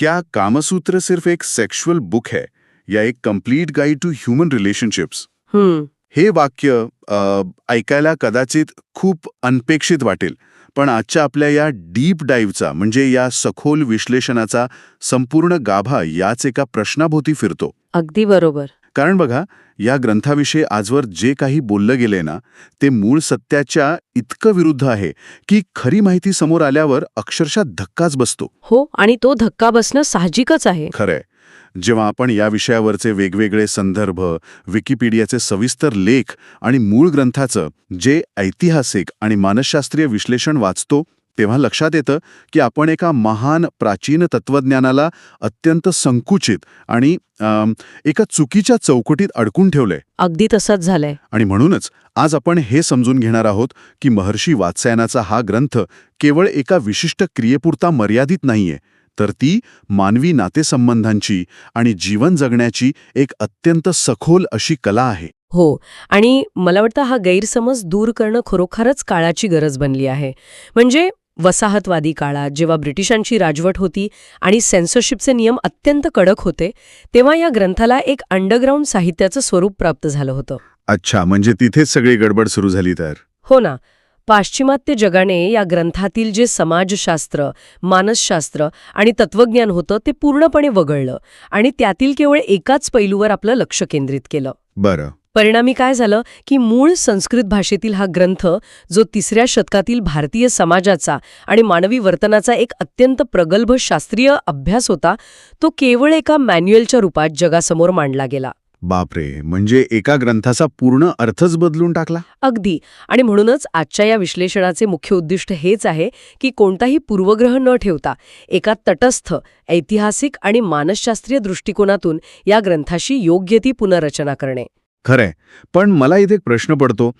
क्या कामसूत्र सिर्फ एक सेक्शुअल बुक है या एक complete guide to human relationships? हे वाक्य ऐकायला कदाचित खूप अनपेक्षित वाटेल, पण आजच्या आपल्या या डीप डाईव्हचा म्हणजे या सखोल विश्लेषणाचा संपूर्ण गाभा याच एका प्रश्नाभोवती फिरतो. अगदी बरोबर. कारण बघा, या ग्रंथाविषयी आजवर जे काही बोललं गेले ना, ते मूळ सत्याच्या इतकं विरुद्ध आहे की खरी माहिती समोर आल्यावर अक्षरशः धक्काच बसतो. हो, आणि तो धक्का बसणं साहजिकच आहे. खरंय. जेव्हा आपण या विषयावरचे वेगवेगळे संदर्भ, विकिपीडियाचे सविस्तर लेख आणि मूळ ग्रंथाचं जे ऐतिहासिक आणि मानसशास्त्रीय विश्लेषण वाचतो, तेव्हा लक्षात येतं की आपण एका महान प्राचीन तत्वज्ञानाला अत्यंत संकुचित आणि एका चुकीच्या चौकटीत अडकून ठेवलंय. अगदी तसंच झालंय. आणि म्हणूनच आज आपण हे समजून घेणार आहोत की महर्षी वात्स्यायनाचा हा ग्रंथ केवळ एका विशिष्ट क्रियेपुरता मर्यादित नाहीये, तर ती मानवी नातेसंबंधांची आणि जीवन जगण्याची एक अत्यंत सखोल अशी कला आहे. हो, आणि मला वाटतं हा गैरसमज दूर करणं खरोखरच काळाची गरज बनली आहे. म्हणजे वसाहतवादी काळात जेव्हा ब्रिटिशांची राजवट होती आणि सेन्सरशिपचे नियम अत्यंत कडक होते, तेव्हा या ग्रंथाला एक अंडरग्राऊंड साहित्याचं स्वरूप प्राप्त झालं होतं. अच्छा, म्हणजे तिथेच सगळी गडबड सुरू झाली तर? हो ना. पाश्चिमात्य जगाने या ग्रंथातील जे समाजशास्त्र, मानसशास्त्र आणि तत्वज्ञान होतं ते पूर्णपणे वगळलं आणि त्यातील केवळ एकाच पैलूवर आपलं लक्ष केंद्रित केलं. बरं. परिणामी काय झालं की मूळ संस्कृत भाषेतील हा ग्रंथ, जो 3ऱ्या शतकातील भारतीय समाजाचा आणि मानवी वर्तनाचा एक अत्यंत प्रगल्भ शास्त्रीय अभ्यास होता, तो केवळ एका मॅन्युअलच्या रूपात जगासमोर मांडला गेला. बापरे, म्हणजे एका ग्रंथाचा पूर्ण अर्थच बदलून टाकला? अगदी. आणि म्हणूनच आजच्या या विश्लेषणाचे मुख्य उद्दिष्ट हेच आहे की कोणताही पूर्वग्रह न ठेवता एका तटस्थ, ऐतिहासिक आणि मानसशास्त्रीय दृष्टिकोनातून या ग्रंथाशी योग्य ती पुनर्रचना करणे. खरंय. पण मला इथे एक प्रश्न पडतो,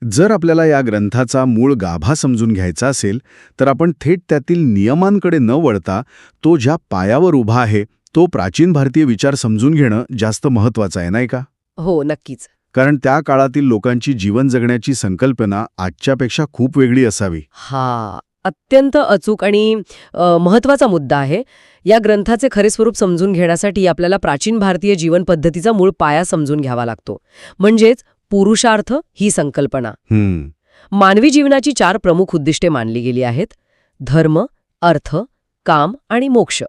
जर आपल्याला या ग्रंथाचा मूळ गाभा समजून घ्यायचा असेल तर आपण थेट त्यातील नियमांकडे न वळता तो ज्या पायावर उभा आहे तो प्राचीन भारतीय विचार समजून घेणं जास्त महत्वाचं आहे, नाही का? हो, नक्कीच. कारण त्या काळातील लोकांची जीवन जगण्याची संकल्पना आजच्यापेक्षा खूप वेगळी असावी. हा अत्यंत अचूक आणि महत्वाचा मुद्दा आहे. या ग्रंथाचे खरे स्वरूप समजून घेण्यासाठी आपल्याला प्राचीन भारतीय जीवन पद्धतीचा मूळ पाया समजून घ्यावा लागतो, म्हणजेच पुरुषार्थ ही संकल्पना. मानवी जीवनाची 4 प्रमुख उद्दिष्टे मानली गेली आहेत: धर्म, अर्थ, काम आणि मोक्ष.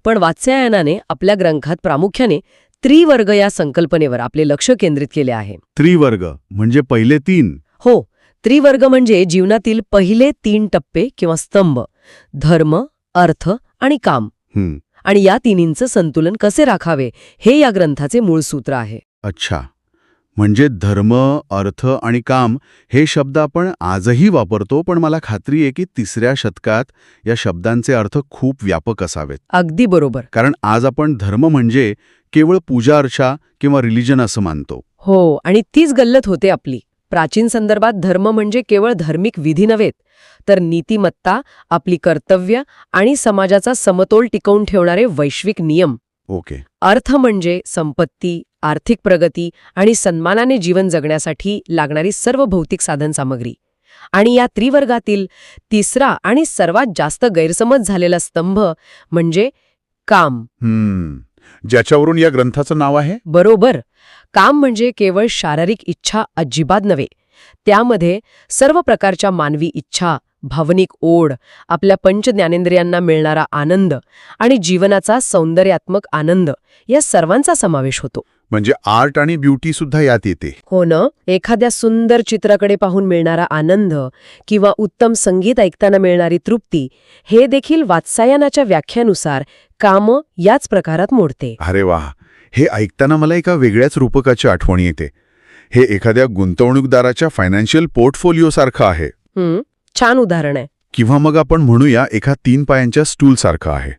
पण वात्स्यायनाने आपल्या ग्रंथात प्रामुख्याने त्रिवर्ग या संकल्पनेवर आपले लक्ष केंद्रित केले आहे. त्रिवर्ग म्हणजे पहिले 3? हो, त्रिवर्ग म्हणजे जीवनातील पहिले 3 टप्पे किंवा स्तंभ: धर्म, अर्थ आणि काम. आणि या तिन्हींचं संतुलन कसे राखावे हे या ग्रंथाचे मूळ सूत्र आहे. अच्छा, म्हणजे धर्म, अर्थ आणि काम हे शब्द आपण आजही वापरतो, पण मला खात्री आहे की 3ऱ्या शतकात या शब्दांचे अर्थ खूप व्यापक असावेत. अगदी बरोबर. कारण आज आपण धर्म म्हणजे केवळ पूजा अर्चा किंवा रिलिजन असं मानतो. हो, आणि तीच गल्लत होते आपली. प्राचीन संदर्भात धर्म म्हणजे केवळ धार्मिक विधी नव्हेत, तर नीतिमत्ता, आपली कर्तव्य आणि समाजाचा समतोल टिकवून ठेवणारे वैश्विक नियम. ओके. अर्थ म्हणजे संपत्ती, आर्थिक प्रगती आणि सन्मानाने जीवन जगण्यासाठी लागणारी सर्व भौतिक साधनसामग्री. आणि या त्रिवर्गातील 3रा आणि सर्वात जास्त गैरसमज झालेला स्तंभ म्हणजे काम. ज्याच्यावरून या ग्रंथाचं नाव आहे. बरोबर. काम म्हणजे केवळ शारीरिक इच्छा अजिबात नव्हे. त्यामध्ये सर्व प्रकारच्या मानवी इच्छा, भावनिक ओढ, आपल्या पंचज्ञानेंद्रियांना मिळणारा आनंद आणि जीवनाचा सौंदर्यात्मक आनंद या सर्वांचा समावेश होतो. म्हणजे आर्ट आणि ब्युटी सुद्धा यात येते. हो ना. एखाद्या सुंदर चित्राकडे पाहून मिळणारा आनंद किंवा उत्तम संगीत ऐकताना मिळणारी तृप्ती हे देखील वात्स्यायनाच्या व्याख्यानुसार काम याच प्रकारात मोडते. अरे वाह, हे ऐकताना मला एका वेगळ्याच रूपकाची आठवण येते. हे एखाद्या गुंतवणूकदाराच्या फायनान्शियल पोर्टफोलिओसारखं आहे. छान उदाहरण आहे. किंवा मग आपण म्हणूया एका 3 पायांच्या स्टूलसारखं आहे.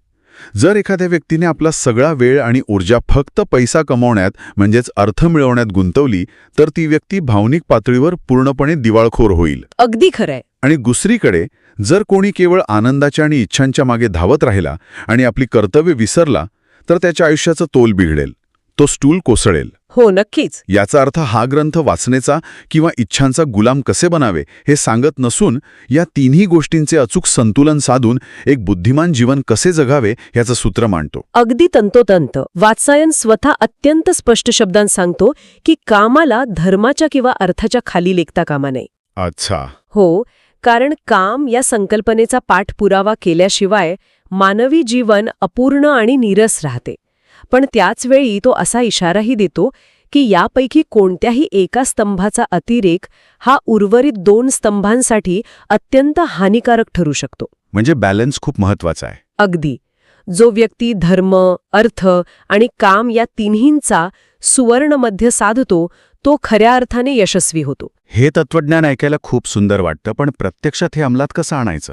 जर एखाद्या व्यक्तीने आपला सगळा वेळ आणि ऊर्जा फक्त पैसा कमावण्यात म्हणजेच अर्थ मिळवण्यात गुंतवली, तर ती व्यक्ती भावनिक पातळीवर पूर्णपणे दिवाळखोर होईल. अगदी खरंय. आणि दुसरीकडे जर कोणी केवळ आनंदाच्या आणि इच्छांच्या मागे धावत राहिला आणि आपली कर्तव्य विसरला, तर त्याच्या आयुष्याचं तोल बिघडेल. तो स्टूल कोसळेल. हो, नक्कीच. याचा अर्थ हा ग्रंथ वाचनेचा किंवा इच्छांचा गुलाम कसे बनावे हे सांगत नसून या तिन्ही गोष्टींचे अचूक संतुलन साधून एक बुद्धिमान जीवन कसे जगावे याचं सूत्र मांडतो. अगदी तंतोतंत. वात्सायन स्वतः अत्यंत स्पष्ट शब्दांत सांगतो की कामाला धर्माच्या किंवा अर्थाच्या खाली लेखता कामा नये. अच्छा. हो, कारण काम या संकल्पनेचा पाठपुरावा केल्याशिवाय मानवी जीवन अपूर्ण आणि नीरस राहते. पण त्याच वेळी तो असा इशाराही देतो की यापैकी कोणत्याही एका स्तंभाचा अतिरेक हा उर्वरित 2 स्तंभांसाठी अत्यंत हानिकारक ठरू शकतो. म्हणजे बॅलन्स खूप महत्वाचा आहे. अगदी. जो व्यक्ती धर्म, अर्थ आणि काम या तिन्हींचा सुवर्णमध्य साधतो तो खऱ्या अर्थाने यशस्वी होतो. हे तत्वज्ञान ऐकायला खूप सुंदर वाटतं, पण प्रत्यक्षात हे अंमलात कसं आणायचं?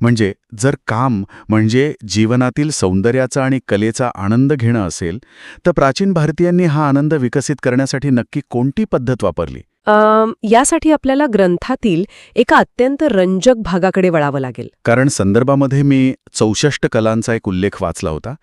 म्हणजे जर काम म्हणजे जीवनातील सौंदर्याचा आणि कलेचा आनंद घेणं असेल, तर प्राचीन भारतीयांनी हा आनंद विकसित करण्यासाठी नक्की कोणती पद्धत वापरली? यासाठी आपल्याला ग्रंथातील एका अत्यंत रंजक भागाकडे वळावं लागेल. कारण संदर्भामध्ये मी 64 कलांचा एक उल्लेख वाचला होता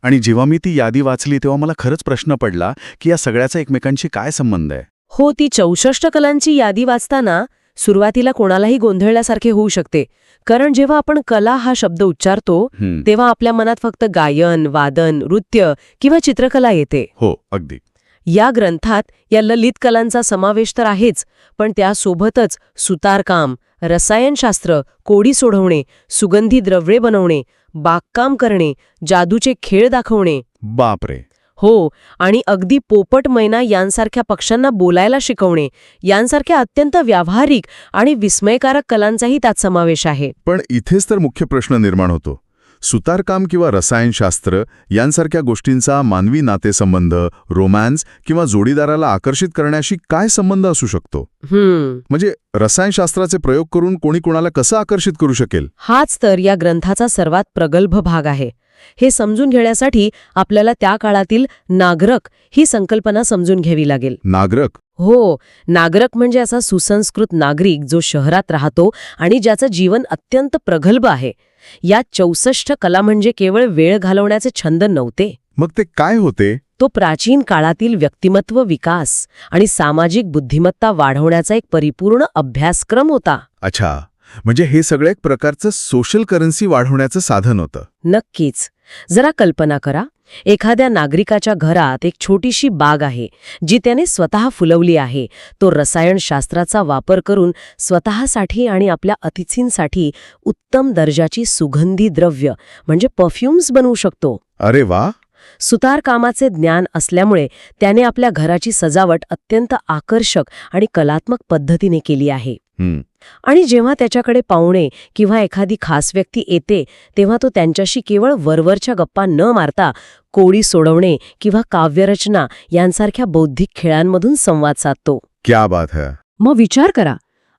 आणि जेव्हा मी ती यादी वाचली तेव्हा मला खरंच प्रश्न पडला की या सगळ्याचा एकमेकांशी काय संबंध आहे? हो, ती 64 कलांची यादी वाचताना सुरुवातीला कोणालाही गोंधळल्यासारखे होऊ शकते. कारण जेव्हा आपण कला हा शब्द उच्चारतो तेव्हा आपल्या मनात फक्त गायन, वादन, नृत्य किंवा चित्रकला येते. हो, अगदी. या ग्रंथात या ललित कलांचा समावेश तर आहेच, पण त्यासोबतच सुतारकाम, रसायनशास्त्र, कोडी सोडवणे, सुगंधी द्रव्ये बनवणे, बागकाम करणे, जादूचे खेळ दाखवणे. बापरे. हो, आणि अगदी पोपट, मैना यांसारख्या पक्ष्यांना बोलायला शिकवणे यांसारख्या अत्यंत व्यावहारिक आणि विस्मयकारक कलांचाही त्यात समावेश आहे. पण इथेच तर मुख्य प्रश्न निर्माण होतो. सुतारकाम किंवा रसायनशास्त्र यांसारख्या गोष्टींचा मानवी नातेसंबंध, रोमॅन्स किंवा जोडीदाराला आकर्षित करण्याशी काय संबंध असू शकतो? म्हणजे रसायनशास्त्राचे प्रयोग करून कोणी कोणाला कसं आकर्षित करू शकेल? हाच तर या ग्रंथाचा सर्वात प्रगल्भ भाग आहे. हे समजून घेण्यासाठी आपल्याला त्या काळातील नागरक ही संकल्पना समजून घ्यावी लागेल. नागरक? हो, नागरक म्हणजे असा सुसंस्कृत नागरिक जो शहरात राहतो आणि ज्याचं जीवन अत्यंत प्रगल्भ आहे. या 64 कला म्हणजे केवळ वेळ घालवण्याचे छंद नव्हते. मग ते काय होते? तो प्राचीन काळातील व्यक्तिमत्व विकास आणि सामाजिक बुद्धिमत्ता वाढवण्याचा एक परिपूर्ण अभ्यासक्रम होता. अच्छा, म्हणजे हे सगळं एक प्रकारचं सोशल करन्सी वाढवण्याचं साधन होतं. नक्कीच. जरा कल्पना करा, एखाद्या नागरिकाच्या घरात एक छोटीशी बाग आहे जी त्याने स्वतः फुलवली आहे. तो रसायनशास्त्राचा वापर करून स्वतःसाठी आणि आपल्या अतिथींसाठी उत्तम दर्जाची सुगंधी द्रव्य म्हणजे परफ्यूम्स बनवू शकतो. अरे वा. सुतारकामाचे ज्ञान असल्यामुळे त्याने आपल्या घराची सजावट अत्यंत आकर्षक आणि कलात्मक पद्धतीने केली आहे. आणि जेव्हा त्याच्याकडे पाहुणे किंवा एखादी खास व्यक्ती येते तेव्हा तो त्यांच्याशी केवळ वरवरच्या गप्पा न मारता कोडी सोडवणे किंवा काव्यरचना यांसारख्या बौद्धिक खेळांमधून संवाद साधतो. क्या बात है. मग विचार करा,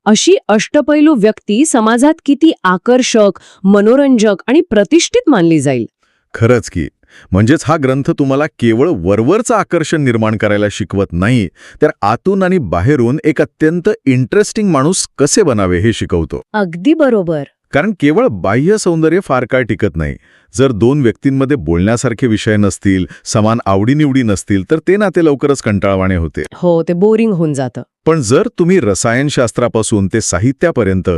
अशी अष्टपैलू व्यक्ती समाजात किती आकर्षक, मनोरंजक आणि प्रतिष्ठित मानली जाईल. खरंच की. म्हणजेच हा ग्रंथ तुम्हाला केवळ वरवरचं आकर्षण निर्माण करायला शिकवत नाही, तर आतून आणि बाहेरून एक अत्यंत इंटरेस्टिंग माणूस कसे बनावे हे शिकवतो. अगदी बरोबर. कारण केवळ बाह्य सौंदर्य फार काळ टिकत नाही. जर 2 व्यक्तींमध्ये बोलण्यासारखे विषय नसतील, समान आवडीनिवडी नसतील, तर ते नाते लवकरच कंटाळवाणे होते. हो, ते बोरिंग होऊन जातं. पण जर तुम्ही रसायनशास्त्रापासून ते साहित्यापर्यंत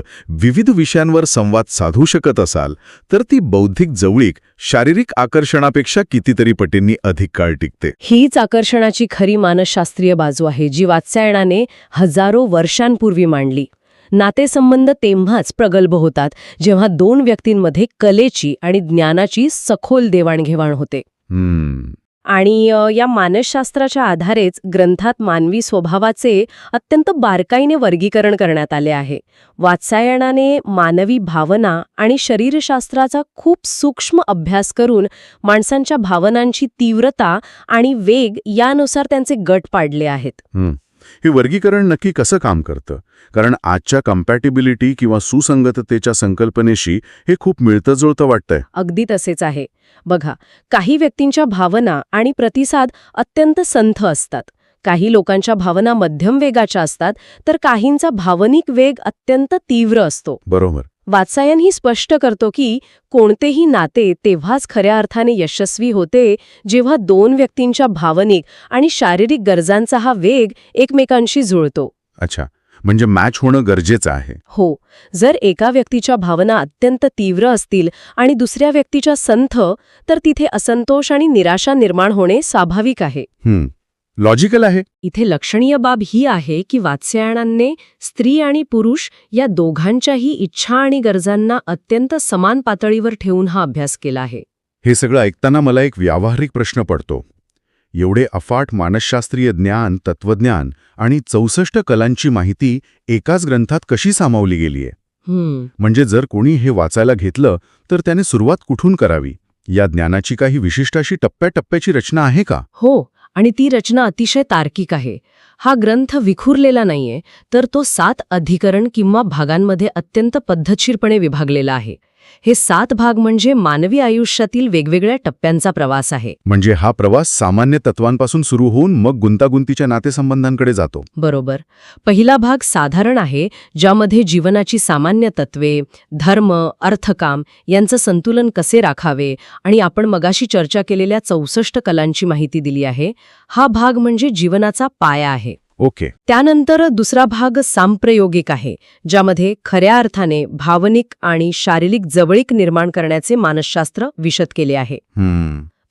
विविध विषयांवर संवाद साधू शकत असाल, तर ती बौद्धिक जवळीक शारीरिक आकर्षणापेक्षा कितीतरी पटींनी अधिक काळ टिकते. हीच आकर्षणाची खरी मानसशास्त्रीय बाजू आहे, जी वात्सायनाने हजारो वर्षांपूर्वी मांडली. नातेसंबंध तेव्हाच प्रगल्भ होतात जेव्हा 2 व्यक्तींमध्ये कलेची आणि ज्ञानाची सखोल देवाणघेवाण होते. आणि या मानसशास्त्राच्या आधारेच ग्रंथात मानवी स्वभावाचे अत्यंत बारकाईने वर्गीकरण करण्यात आले आहे. वात्सायनाने मानवी भावना आणि शरीरशास्त्राचा खूप सूक्ष्म अभ्यास करून माणसांच्या भावनांची तीव्रता आणि वेग यानुसार त्यांचे गट पाडले आहेत. हे वर्गीकरण नक्की कसं काम करतं? कारण आजच्या कम्पॅटिबिलिटी किंवा सुसंगततेच्या संकल्पनेशी हे खूप मिळतं-जुळतं वाटतंय. अगदी तसेच आहे. बघा, काही व्यक्तींच्या भावना आणि प्रतिसाद अत्यंत संथ असतात. काही लोकांच्या भावना मध्यम वेगाच्या असतात, तर काहींचा भावनिक वेग अत्यंत तीव्र असतो. बरोबर. वात्सायन ही स्पष्ट करतो की कोणतेही नाते तेव्हाच खऱ्या अर्थाने यशस्वी होते जेव्हा दोन व्यक्तींच्या भावनिक आणि शारीरिक गरजांचा हा वेग एकमेकांशी जुळतो. अच्छा, म्हणजे मॅच होणं गरजेचं आहे. हो, जर एका व्यक्तीच्या भावना अत्यंत तीव्र असतील आणि दुसऱ्या व्यक्तीच्या संथ, तर तिथे असंतोष आणि निराशा निर्माण होणे स्वाभाविक आहे. लॉजिकल आहे. इथे लक्षणीय बाब ही आहे की वात्स्यायनाने स्त्री आणि पुरुष या दोघांच्याही इच्छा आणि गरजांना अत्यंत समान पातळीवर ठेवून हा अभ्यास केला आहे. हे सगळं ऐकताना मला एक व्यावहारिक प्रश्न पडतो. एवढे अफाट मानसशास्त्रीय ज्ञान, तत्वज्ञान आणि 64 कलांची माहिती एकाच ग्रंथात कशी सामावली गेलीय? म्हणजे जर कोणी हे वाचायला घेतलं तर त्याने सुरुवात कुठून करावी? या ज्ञानाची काही विशिष्ट अशी टप्प्याटप्प्याची रचना आहे का? हो, आणि ती रचना अतिशय तार्किक आहे. हा ग्रंथ विखुरलेला नाहीये, तर तो 7 अधिकरण किंवा भागांमध्ये अत्यंत पद्धतशीरपणे विभागलेला आहे. हे 7 भाग म्हणजे मानवी आयुष्यातील वेगवेगळ्या टप्प्यांचा प्रवास आहे. म्हणजे हा प्रवास सामान्य तत्वांपासून सुरू होऊन मग गुंतागुंतीच्या नातेसंबंधांकडे जातो. बरोबर. पहिला भाग साधारण आहे, ज्यामध्ये जीवनाची सामान्य तत्वे, धर्म, अर्थकाम यांचं संतुलन कसे राखावे आणि आपण मगाशी चर्चा केलेल्या 64 कलांची माहिती दिली आहे. हा भाग म्हणजे जीवनाचा पाया आहे. ओके. त्यानंतर दुसरा भाग सांप्रयोगिक आहे, ज्यामध्ये खऱ्या अर्थाने भावनिक आणि शारीरिक जवळीक निर्माण करण्याचे मानसशास्त्र विशद केले आहे.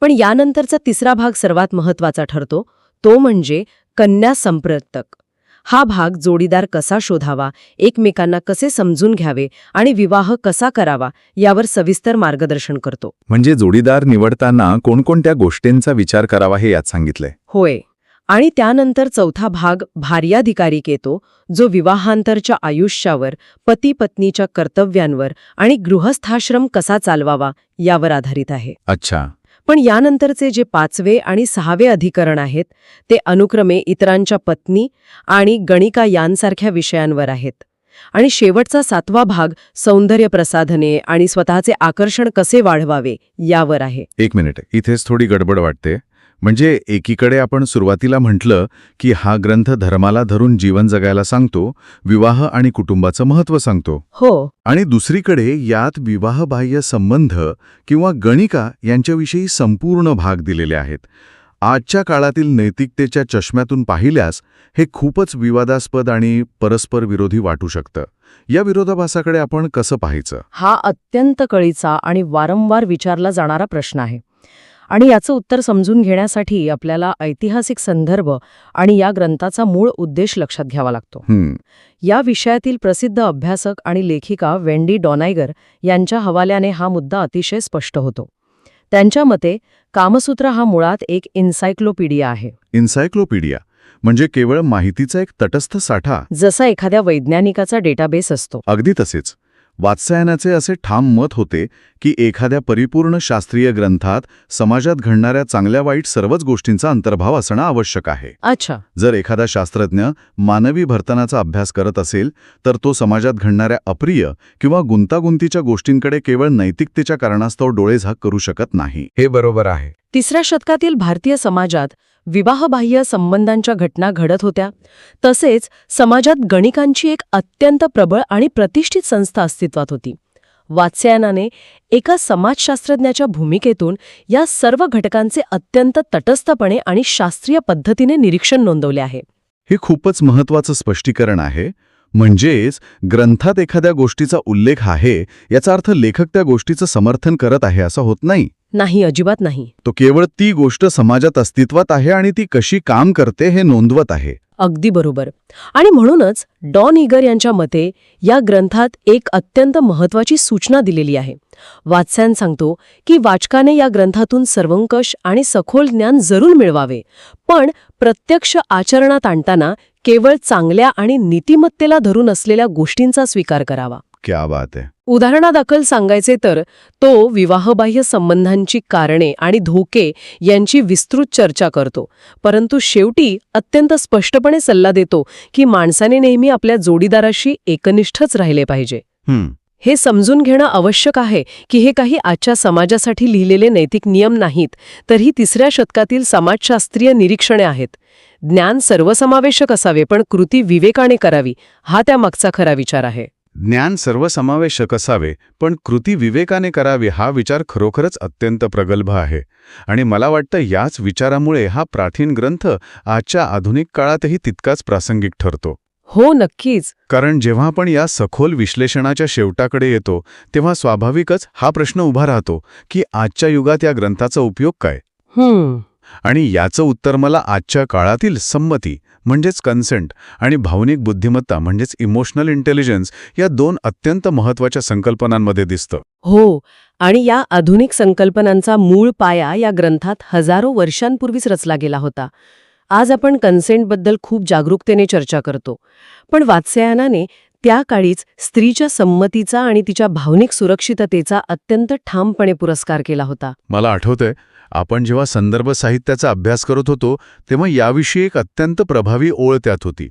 पण यानंतरचा तिसरा भाग सर्वात महत्वाचा ठरतो, तो म्हणजे कन्या संप्रतक. हा भाग जोडीदार कसा शोधावा, एकमेकांना कसे समजून घ्यावे आणि विवाह कसा करावा यावर सविस्तर मार्गदर्शन करतो. म्हणजे जोडीदार निवडताना कोणकोणत्या गोष्टींचा विचार करावा हे यात सांगितलंय. होय. आणि त्यानंतर चौथा भाग भार्याधिकारिक येतो, जो विवाहांतरच्या आयुष्यावर, पती-पत्नीच्या कर्तव्यांवर आणि गृहस्थाश्रम कसा चालवावा यावर आधारित आहे. अच्छा. पण यानंतरचे जे 5वे आणि 6वे अधिकरण आहेत, ते अनुक्रमे इतरांच्या पत्नी आणि गणिका यांसारख्या विषयांवर आहेत. आणि शेवटचा 7वा भाग सौंदर्य प्रसाधने आणि स्वतःचे आकर्षण कसे वाढवावे यावर आहे. एक मिनिट, इथेच थोडी गडबड वाटते. म्हणजे एकीकडे आपण सुरुवातीला म्हटलं की हा ग्रंथ धर्माला धरून जीवन जगायला सांगतो, विवाह आणि कुटुंबाचं महत्त्व सांगतो. हो. आणि दुसरीकडे यात विवाहबाह्य संबंध किंवा गणिका यांच्याविषयी संपूर्ण भाग दिलेले आहेत. आजच्या काळातील नैतिकतेच्या चष्म्यातून पाहिल्यास हे खूपच विवादास्पद आणि परस्पर विरोधी वाटू शकतं. या विरोधाभासाकडे आपण कसं पाहायचं? हा अत्यंत कळीचा आणि वारंवार विचारला जाणारा प्रश्न आहे. आणि याचं उत्तर समजून घेण्यासाठी आपल्याला ऐतिहासिक संदर्भ आणि या ग्रंथाचा मूळ उद्देश लक्षात घ्यावा लागतो. या विषयातील प्रसिद्ध अभ्यासक आणि लेखिका वेंडी डॉनायगर यांच्या हवाल्याने हा मुद्दा अतिशय स्पष्ट होतो. त्यांच्या मते कामसूत्र हा मुळात एक एन्सायक्लोपीडिया आहे. एन्सायक्लोपीडिया म्हणजे केवळ माहितीचा एक तटस्थ साठा, जसा एखाद्या वैज्ञानिकाचा डेटाबेस असतो. अगदी तसेच. वात्सायनाचे असे ठाम मत होते की एखाद्या परिपूर्ण शास्त्रीय ग्रंथात समाजात घडणाऱ्या चांगल्या वाईट सर्वच गोष्टींचा अंतर्भाव असणं आवश्यक आहे. अच्छा. जर एखादा शास्त्रज्ञ मानवी वर्तनाचा अभ्यास करत असेल तर तो समाजात घडणाऱ्या अप्रिय किंवा गुंतागुंतीच्या गोष्टींकडे केवळ नैतिकतेच्या कारणास्तव डोळेझाक करू शकत नाही. हे बरोबर आहे. 3ऱ्या शतकातील भारतीय समाजात विवाहबाह्य संबंधांच्या घटना घडत होत्या. तसेच समाजात गणिकांची एक अत्यंत प्रबळ आणि प्रतिष्ठित संस्था अस्तित्वात होती. वात्स्यायनाने एका समाजशास्त्रज्ञाच्या भूमिकेतून या सर्व घटकांचे अत्यंत तटस्थपणे आणि शास्त्रीय पद्धतीने निरीक्षण नोंदवले आहे. हे खूपच महत्त्वाचं स्पष्टीकरण आहे. म्हणजेच ग्रंथात एखाद्या गोष्टीचा उल्लेख आहे याचा अर्थ लेखक त्या गोष्टीचं समर्थन करत आहे असं होत नाही. नाही, अजिबात नाही. तो केवळ ती गोष्ट समाजात अस्तित्वात आहे आणि ती कशी काम करते हे नोंदवत आहे. अगदी बरोबर. आणि म्हणूनच डॉन इगर यांच्या मते या ग्रंथात एक अत्यंत महत्वाची सूचना दिलेली आहे. वात्स्यायन सांगतो की वाचकाने या ग्रंथातून सर्वंकष आणि सखोल ज्ञान जरूर मिळवावे, पण प्रत्यक्ष आचरणात आणताना केवळ चांगल्या आणि नीतिमत्तेला धरून असलेल्या गोष्टींचा स्वीकार करावा. क्या बात आहे. उदाहरणादाखल सांगायचे तर तो विवाहबाह्य संबंधांची कारणे आणि धोके यांची विस्तृत चर्चा करतो, परंतु शेवटी अत्यंत स्पष्टपणे सल्ला देतो की माणसाने नेहमी आपल्या जोडीदाराशी एकनिष्ठच राहिले पाहिजे. हे समजून घेणं आवश्यक आहे की हे काही आजच्या समाजासाठी लिहिलेले नैतिक नियम नाहीत, तर ही 3ऱ्या शतकातील समाजशास्त्रीय निरीक्षणे आहेत. ज्ञान सर्वसमावेशक असावे, पण कृती विवेकाने करावी, हा त्यामागचा खरा विचार आहे. ज्ञान सर्वसमावेशक असावे, पण कृती विवेकाने करावी हा विचार खरोखरच अत्यंत प्रगल्भ आहे. आणि मला वाटतं याच विचारामुळे हा प्राचीन ग्रंथ आजच्या आधुनिक काळातही तितकाच प्रासंगिक ठरतो. हो, नक्कीच. कारण जेव्हा आपण या सखोल विश्लेषणाच्या शेवटाकडे येतो तेव्हा स्वाभाविकच हा प्रश्न उभा राहतो की आजच्या युगात या ग्रंथाचा उपयोग काय. आणि याचं उत्तर मला आजच्या काळातील संमती म्हणजेच कन्सेंट आणि भावनिक बुद्धिमत्ता म्हणजेच इमोशनल इंटेलिजन्स या दोन अत्यंत महत्त्वाच्या संकल्पनांमध्ये दिसतं. हो, आणि या आधुनिक संकल्पनांचा मूळ पाया या ग्रंथात हजारो वर्षांपूर्वीच रचला गेला होता. आज आपण कन्सेंटबद्दल खूप जागरूकतेने चर्चा करतो, पण वात्स्यायनाने त्या काळीच स्त्रीच्या संमतीचा आणि तिच्या भावनिक सुरक्षिततेचा अत्यंत ठामपणे पुरस्कार केला होता. मला आठवतंय, आपण जेव्हा संदर्भ साहित्याचा अभ्यास करत होतो तेव्हा याविषयी एक अत्यंत प्रभावी ओळ त्यात होती.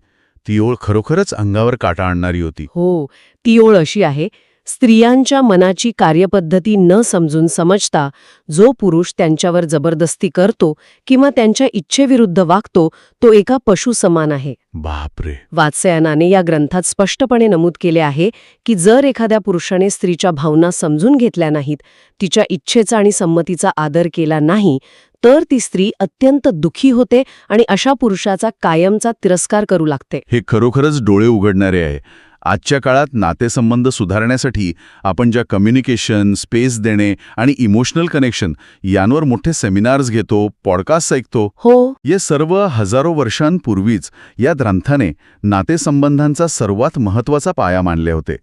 ती ओळ खरोखरच अंगावर काटा आणणारी होती. हो, ती ओळ अशी आहे: स्त्रियांच्या मनाची कार्यपद्धती न समजून समजता जो पुरुष त्यांच्यावर जबरदस्ती करतो किंवा त्यांच्या इच्छेविरुद्ध वागतो तो एका पशु समान आहे. बापरे. वात्स्यायनाने या ग्रंथात स्पष्टपणे नमूद केले आहे की जर एखाद्या पुरुषाने स्त्रीच्या भावना समजून घेतल्या नाहीत, तिच्या इच्छेचा आणि संमतीचा आदर केला नाही, तर ती स्त्री अत्यंत दुःखी होते आणि अशा पुरुषाचा कायमचा तिरस्कार करू लागते. हे खरोखरच डोळे उघडणारे आहे. आजच्या काळात नातेसंबंध सुधारण्यासाठी आपण ज्या कम्युनिकेशन, स्पेस देणे आणि इमोशनल कनेक्शन यांवर मोठे सेमिनार्स घेतो, पॉडकास्ट ऐकतो, हो, हे सर्व हजारो वर्षांपूर्वीच या ग्रंथाने नातेसंबंधांचा सर्वात महत्त्वाचा पाया मानले होते.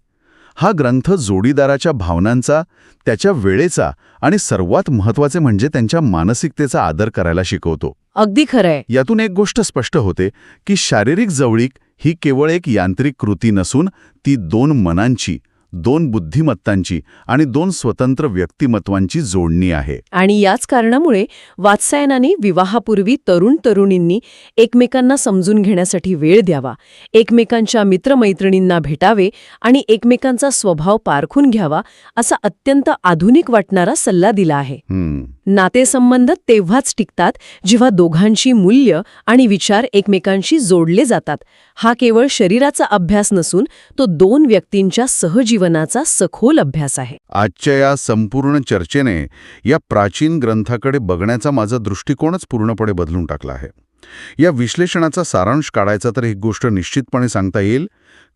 हा ग्रंथ जोडीदाराच्या भावनांचा, त्याच्या वेळेचा आणि सर्वात महत्त्वाचे म्हणजे त्यांच्या मानसिकतेचा आदर करायला शिकवतो. अगदी खरंय. यातून एक गोष्ट स्पष्ट होते की शारीरिक जवळीक ही केवळ एक यांत्रिक कृती नसून ती दोन मनांची, दोन बुद्धिमत्तांची आणि दोन स्वतंत्र व्यक्तिमत्वांची जोडणी आहे. आणि याच कारणामुळे वात्स्यायनाने विवाहापूर्वी तरुण-तरुणींनी एकमेकांना समजून घेण्यासाठी वेळ द्यावा, एकमेकांच्या मित्रमैत्रिणींना भेटावे आणि एकमेकांचा स्वभाव पारखून घ्यावा असा अत्यंत आधुनिक वाटणारा सल्ला दिला आहे. नातेसंबंध तेव्हाच टिकतात जेव्हा दोघांची मूल्य आणि विचार एकमेकांशी जोडले जातात. हा केवळ शरीराचा अभ्यास नसून तो दोन व्यक्तींच्या सहजीवनाचा सखोल अभ्यास आहे. आजच्या या संपूर्ण चर्चेने या प्राचीन ग्रंथाकडे बघण्याचा माझा दृष्टिकोनच पूर्णपणे बदलून टाकला आहे. या विश्लेषणाचा सारांश काढायचा तर एक गोष्ट निश्चितपणे सांगता येईल: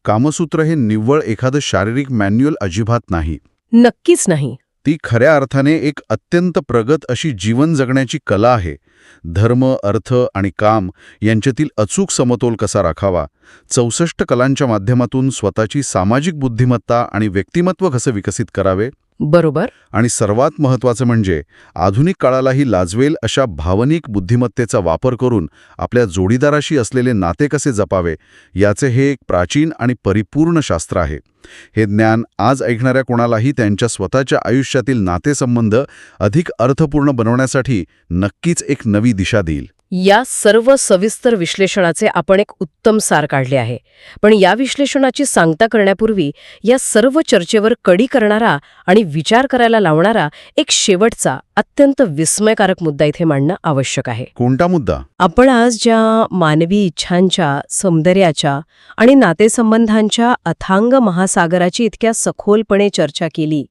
कामसूत्र हे निव्वळ एखादं शारीरिक मॅन्युअल अजिबात नाही. नक्कीच नाही. ती खऱ्या अर्थाने एक अत्यंत प्रगत अशी जीवन जगण्याची कला आहे. धर्म, अर्थ आणि काम यांच्यातील अचूक समतोल कसा राखावा, 64 कलांच्या माध्यमातून स्वतःची सामाजिक बुद्धिमत्ता आणि व्यक्तिमत्व कसं विकसित करावे, बरोबर. आणि सर्वात महत्त्वाचं म्हणजे आधुनिक काळालाही लाजवेल अशा भावनिक बुद्धिमत्तेचा वापर करून आपल्या जोडीदाराशी असलेले नाते कसे जपावे, याचे हे एक प्राचीन आणि परिपूर्ण शास्त्र आहे. हे ज्ञान आज ऐकणाऱ्या कोणालाही त्यांच्या स्वतःच्या आयुष्यातील नातेसंबंध अधिक अर्थपूर्ण बनवण्यासाठी नक्कीच एक नवी दिशा देईल. या सर्व सविस्तर विश्लेषणाचे आपण एक उत्तम सार काढले आहे. पण या विश्लेषणाची सांगता करण्यापूर्वी या सर्व चर्चेवर कडी करणारा आणि विचार करायला लावणारा एक शेवटचा अत्यंत विस्मयकारक मुद्दा इथे मांडणं आवश्यक आहे. कोणता मुद्दा? आपण आज ज्या मानवी इच्छांच्या, सौंदर्याच्या आणि नातेसंबंधांच्या अथांग महासागराची इतक्या सखोलपणे चर्चा केली,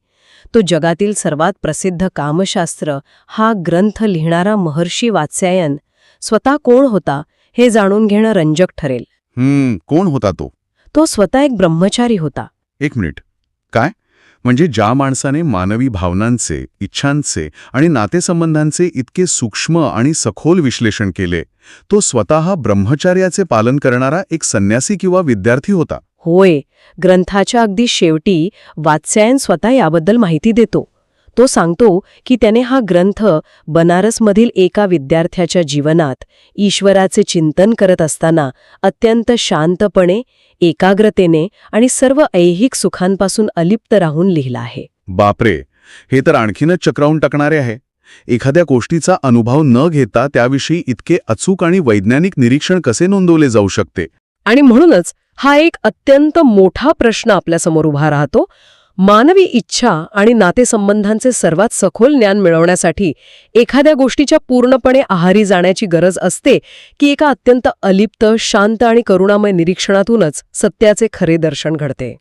तो जगातील सर्वात प्रसिद्ध कामशास्त्र हा ग्रंथ लिहिणारा महर्षी वात्स्यायन स्वतः कोण होता हे जाणून घेणं रंजक ठरेल. कोण होता तो? तो स्वतः एक ब्रह्मचारी होता. एक मिनिट, काय? म्हणजे ज्या माणसाने मानवी भावनांचे, इच्छांचे आणि नातेसंबंधांचे इतके सूक्ष्म आणि सखोल विश्लेषण केले, तो स्वतः ब्रह्मचर्याचे पालन करणारा एक संन्यासी किंवा विद्यार्थी होता? होय. ग्रंथाच्या अगदी शेवटी वात्स्यायन स्वतः याबद्दल माहिती देतो. तो सांगतो की त्याने हा ग्रंथ बनारसमधील एका विद्यार्थ्याच्या जीवनात ईश्वराचे चिंतन करत असताना अत्यंत शांतपणे, एकाग्रतेने आणि सर्व ऐहिक सुखांपासून अलिप्त राहून लिहिला आहे. बापरे, हे तर आणखीनच चक्रावून टाकणारे आहे. एखाद्या गोष्टीचा अनुभव न घेता त्याविषयी इतके अचूक आणि वैज्ञानिक निरीक्षण कसे नोंदवले जाऊ शकते? आणि म्हणूनच हा एक अत्यंत मोठा प्रश्न आपल्यासमोर उभा राहतो. मानवी इच्छा आणि नातेसंबंधांचे सर्वात सखोल ज्ञान मिळवण्यासाठी एखाद्या गोष्टीच्या पूर्णपणे आहारी जाण्याची गरज असते की एका अत्यंत अलिप्त, शांत आणि करुणामय निरीक्षणातूनच सत्याचे खरे दर्शन घडते?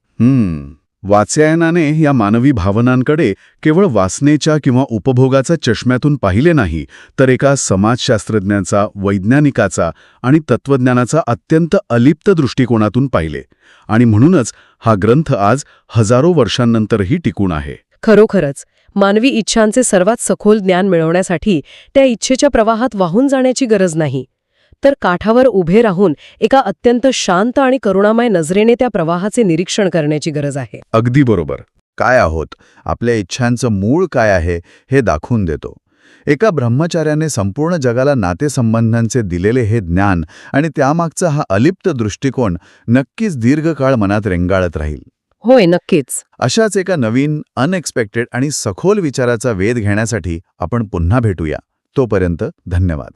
वात्स्यायनाने या मानवी भावनांकडे केवळ वासनेच्या किंवा उपभोगाचा चष्म्यातून पाहिले नाही, तर एका समाजशास्त्रज्ञाचा, वैज्ञानिकाचा आणि तत्त्वज्ञानाचा अत्यंत अलिप्त दृष्टिकोनातून पाहिले. आणि म्हणूनच हा ग्रंथ आज हजारो वर्षांनंतरही टिकून आहे. खरोखरच मानवी इच्छांचे सर्वात सखोल ज्ञान मिळवण्यासाठी त्या इच्छेच्या प्रवाहात वाहून जाण्याची गरज नाही, तर काठावर उभे राहून एका अत्यंत शांत आणि करुणामय नजरेने त्या प्रवाहाचे निरीक्षण करण्याची गरज आहे. अगदी बरोबर. काय आहोत, आपल्या इच्छांचं मूळ काय आहे हे दाखवून देतो. एका ब्रह्मचार्याने संपूर्ण जगाला नातेसंबंधांचे दिलेले हे ज्ञान आणि त्यामागचा हा अलिप्त दृष्टिकोन नक्कीच दीर्घकाळ मनात रेंगाळत राहील. होय, नक्कीच. अशाच एका नवीन, अनएक्सपेक्टेड आणि सखोल विचाराचा वेध घेण्यासाठी आपण पुन्हा भेटूया. तोपर्यंत धन्यवाद.